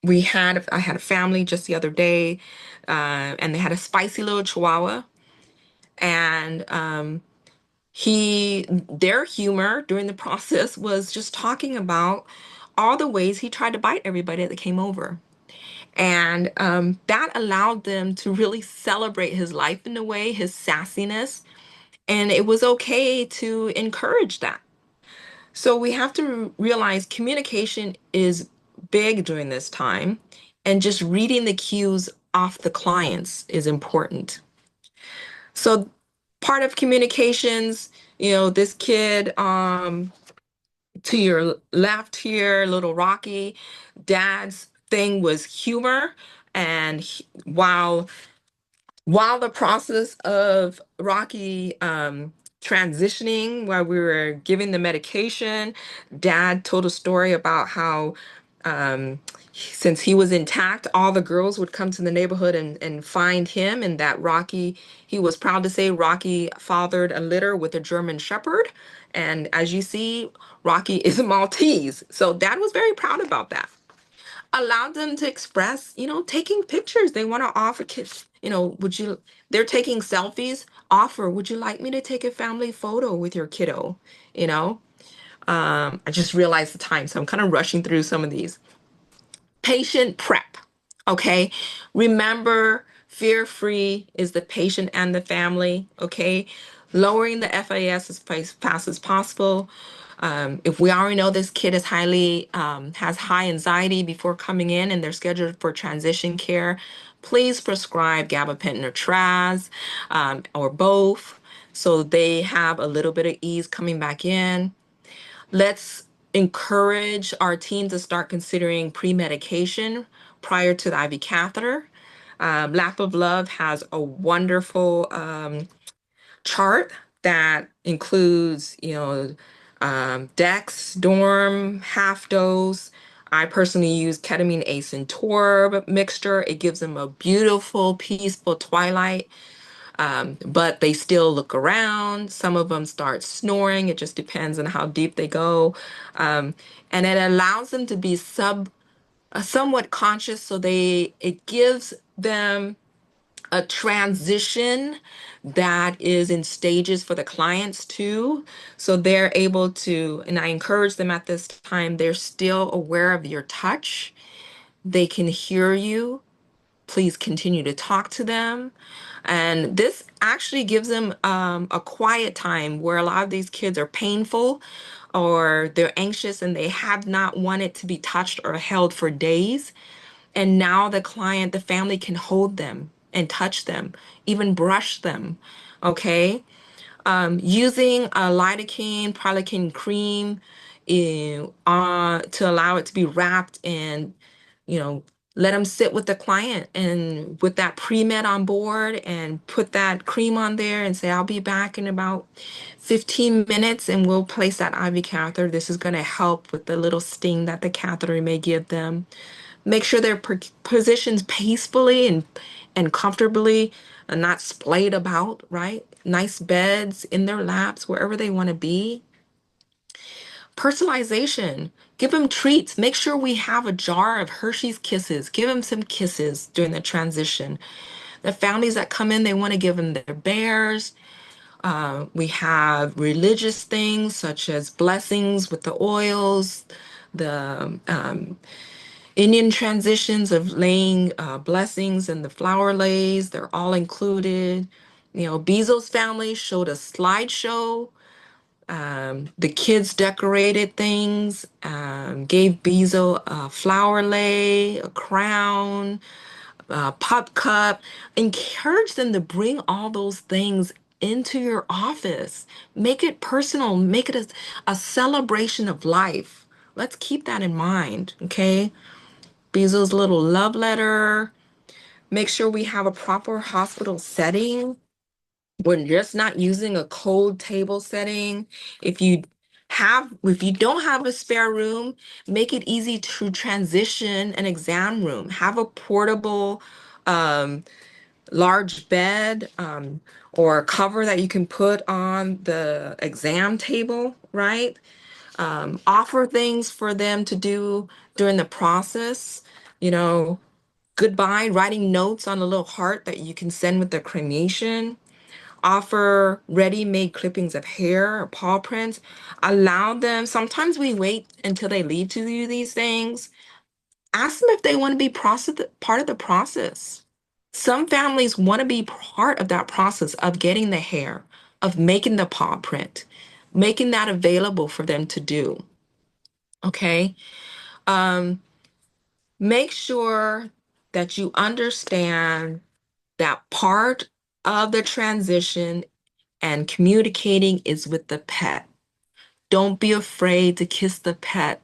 I had a family just the other day, and they had a spicy little chihuahua, and their humor during the process was just talking about all the ways he tried to bite everybody that came over. And that allowed them to really celebrate his life in a way, his sassiness. And it was okay to encourage that. So we have to realize communication is big during this time, and just reading the cues off the clients is important. So part of communications, this kid to your left here, little Rocky, dad's thing was humor. And while the process of Rocky transitioning, while we were giving the medication, Dad told a story about how, since he was intact, all the girls would come to the neighborhood and find him, and that Rocky, he was proud to say Rocky fathered a litter with a German Shepherd. And as you see, Rocky is a Maltese. So Dad was very proud about that. Allowed them to express, taking pictures. They want to offer kids, they're taking selfies, offer, would you like me to take a family photo with your kiddo? You know, I just realized the time, so I'm kind of rushing through some of these. Patient prep. Okay. Remember, fear free is the patient and the family. Okay. Lowering the FAS as fast as possible. If we already know this kid is has high anxiety before coming in and they're scheduled for transition care, please prescribe gabapentin or traz, or both, so they have a little bit of ease coming back in. Let's encourage our team to start considering pre-medication prior to the IV catheter. Lap of Love has a wonderful chart that includes, Dex, Dorm, half dose. I personally use ketamine, ACE, and Torb mixture. It gives them a beautiful, peaceful twilight, but they still look around. Some of them start snoring. It just depends on how deep they go. And it allows them to be somewhat conscious, so it gives them a transition that is in stages for the clients too. So they're able to, and I encourage them at this time, they're still aware of your touch. They can hear you. Please continue to talk to them. And this actually gives them a quiet time, where a lot of these kids are painful or they're anxious and they have not wanted to be touched or held for days. And now the family can hold them and touch them, even brush them. Okay. Using a lidocaine, prolicaine cream to allow it to be wrapped, and, you know, let them sit with the client and with that pre-med on board, and put that cream on there and say, I'll be back in about 15 minutes and we'll place that IV catheter. This is going to help with the little sting that the catheter may give them. Make sure they're positioned peacefully and comfortably, and not splayed about, right? Nice beds in their laps, wherever they want to be. Personalization. Give him treats. Make sure we have a jar of Hershey's Kisses. Give him some kisses during the transition. The families that come in, they want to give them their bears. We have religious things such as blessings with the oils, the Indian transitions of laying blessings and the flower lays. They're all included. You know, Bezos family showed a slideshow. The kids decorated things, gave Bezo a flower lay, a crown, pop cup. Encourage them to bring all those things into your office. Make it personal, make it a celebration of life. Let's keep that in mind, okay? Bezo's little love letter. Make sure we have a proper hospital setting. We're just not using a cold table setting. If you don't have a spare room, make it easy to transition an exam room. Have a portable um, large bed or a cover that you can put on the exam table, right? Offer things for them to do during the process. You know, goodbye, writing notes on a little heart that you can send with the cremation. Offer ready-made clippings of hair or paw prints. Allow them, sometimes we wait until they leave to do these things. Ask them if they want to be part of the process. Some families want to be part of that process of getting the hair, of making the paw print, making that available for them to do. Okay. Um, Make sure that you understand that part of the transition and communicating is with the pet. Don't be afraid to kiss the pet.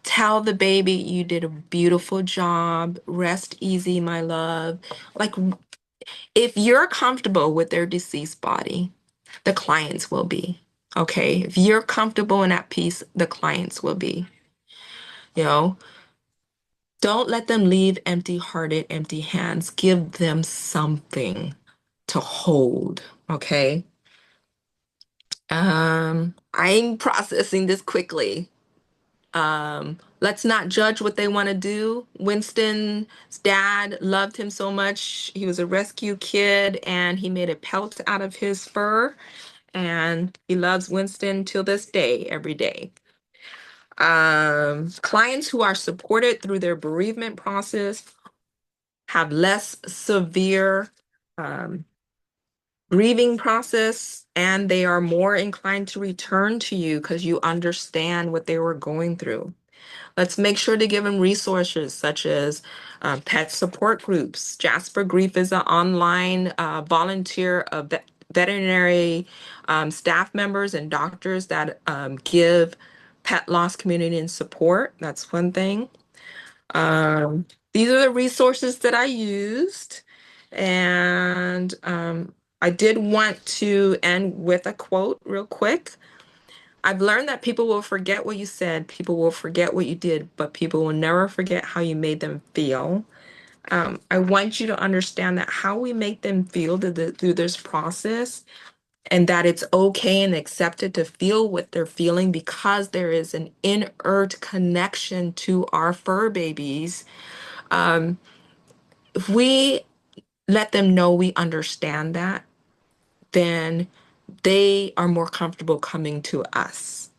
Tell the baby you did a beautiful job. Rest easy, my love. Like, if you're comfortable with their deceased body, the clients will be. Okay. If you're comfortable and at peace, the clients will be. You know, don't let them leave empty-hearted, empty hands. Give them something to hold. Okay. I'm processing this quickly. Let's not judge what they want to do. Winston's dad loved him so much. He was a rescue kid and he made a pelt out of his fur. And he loves Winston till this day, every day. Clients who are supported through their bereavement process have less severe um, grieving process and they are more inclined to return to you because you understand what they were going through. Let's make sure to give them resources such as pet support groups. Jasper Grief is an online volunteer of veterinary staff members and doctors that give pet loss community and support. That's one thing. These are the resources that I used. And I did want to end with a quote real quick. I've learned that people will forget what you said, people will forget what you did, but people will never forget how you made them feel. I want you to understand that how we make them feel through this process, and that it's okay and accepted to feel what they're feeling because there is an inert connection to our fur babies. Um, if we let them know we understand that, then they are more comfortable coming to us.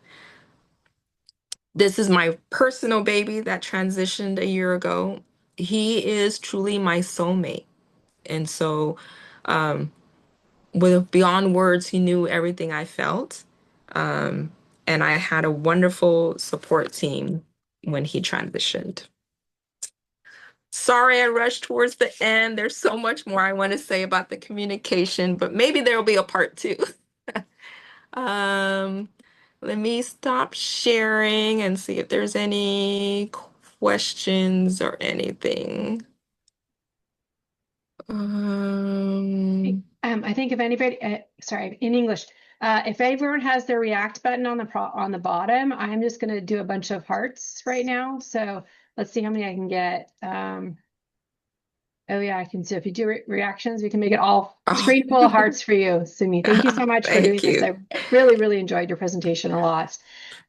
This is my personal baby that transitioned a year ago. He is truly my soulmate. And so, with beyond words, he knew everything I felt. Um, and I had a wonderful support team when he transitioned. Sorry, I rushed towards the end. There's so much more I want to say about the communication, but maybe there'll be a part two. Um, Let me stop sharing and see if there's any questions or anything. I think if anybody, sorry, in English, if everyone has their react button on the bottom, I'm just going to do a bunch of hearts right now. So let's see how many I can get. Oh yeah, I can see if you do reactions, we can make it all Oh, screen full of hearts for you, Sumi. Thank you so much for doing thank this. you. I really, really enjoyed your presentation a lot.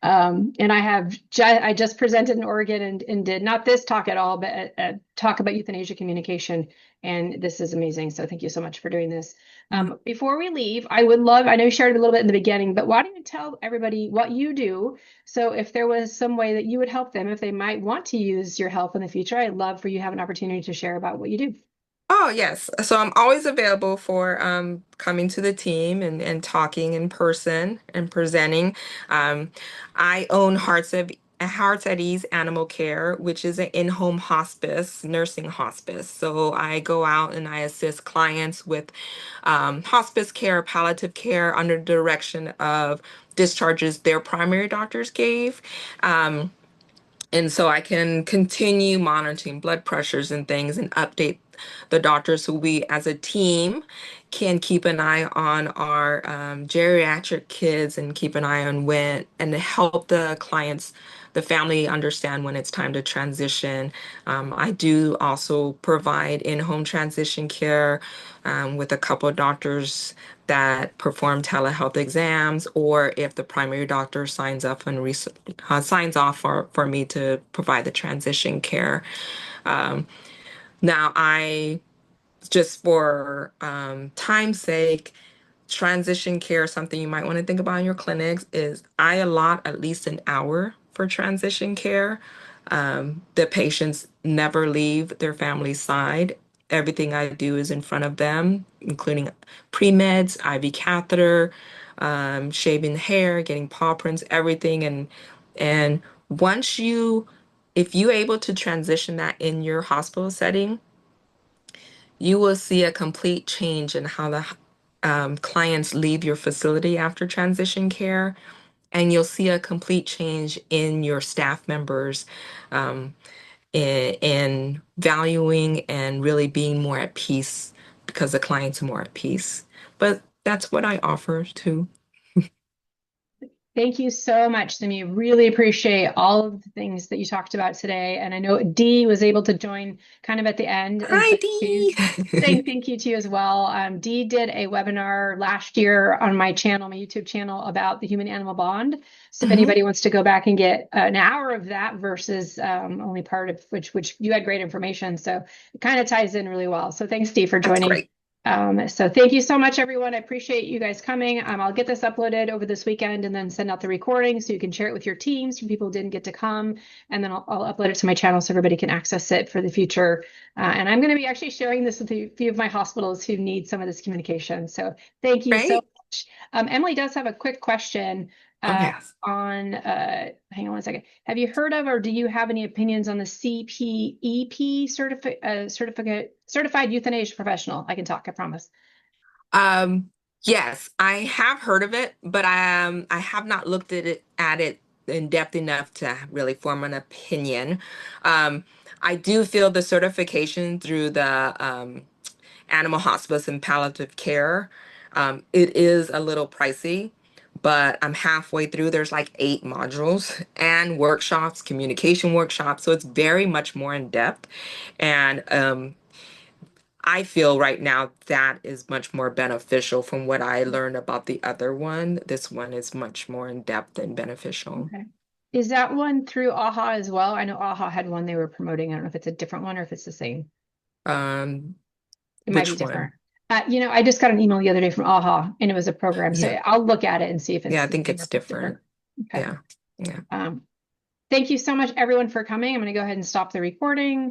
And I just presented in Oregon and did not this talk at all, but a talk about euthanasia communication. And this is amazing. So thank you so much for doing this. Before we leave, I know you shared a little bit in the beginning, but why don't you tell everybody what you do? So if there was some way that you would help them, if they might want to use your help in the future, I'd love for you to have an opportunity to share about what you do. Oh, yes. So I'm always available for coming to the team and talking in person and presenting. Um, I own Hearts at Ease Animal Care, which is an in-home hospice, nursing hospice. So I go out and I assist clients with hospice care, palliative care under the direction of discharges their primary doctors gave. Um, and so I can continue monitoring blood pressures and things and update the doctors so we as a team can keep an eye on our geriatric kids and keep an eye on when and to help the clients, the family understand when it's time to transition. I do also provide in-home transition care with a couple of doctors that perform telehealth exams, or if the primary doctor signs up and signs off for me to provide the transition care. Now, I just for time's sake, transition care, something you might want to think about in your clinics is I allot at least an hour for transition care. The patients never leave their family's side. Everything I do is in front of them, including pre-meds, IV catheter, shaving hair, getting paw prints, everything. And once if you're able to transition that in your hospital setting, you will see a complete change in how the clients leave your facility after transition care, and you'll see a complete change in your staff members in valuing and really being more at peace because the clients are more at peace. But that's what I offer too. Thank you so much, Simi. Really appreciate all of the things that you talked about today. And I know Dee was able to join kind of at the end. And Hi, so she's saying Dee. thank you to you as well. Dee did a webinar last year on my channel, my YouTube channel, about the human animal bond. So if Mhm. anybody wants to go back and get an hour of that versus only part of which you had great information. So it kind of ties in really well. So thanks, Dee, for That's joining. great. So thank you so much, everyone. I appreciate you guys coming. I'll get this uploaded over this weekend and then send out the recording so you can share it with your teams for people who didn't get to come. And then I'll upload it to my channel so everybody can access it for the future. And I'm going to be actually sharing this with a few of my hospitals who need some of this communication. So thank you so Great. much. Emily does have a quick question Oh, yes. on, hang on one second. Have you heard of or do you have any opinions on the CPEP certified euthanasia professional? I can talk, I promise. Um, yes, I have heard of it, but I have not looked at it in depth enough to really form an opinion. Um, I do feel the certification through the animal hospice and palliative care, it is a little pricey, but I'm halfway through. There's like 8 modules and workshops, communication workshops, so it's very much more in depth. And I feel right now that is much more beneficial from what I learned about the other one. This one is much more in depth and beneficial. Okay. Is that one through AHA as well? I know AHA had one they were promoting. I don't know if it's a different one or if it's the same. Um, It might be which one? different. I just got an email the other day from AHA and it was a program. So Yeah, I'll look at it and see if yeah, it's I the think same or it's if it's different. different. Okay. Yeah, yeah. Um, Thank you so much, everyone, for coming. I'm going to go ahead and stop the recording.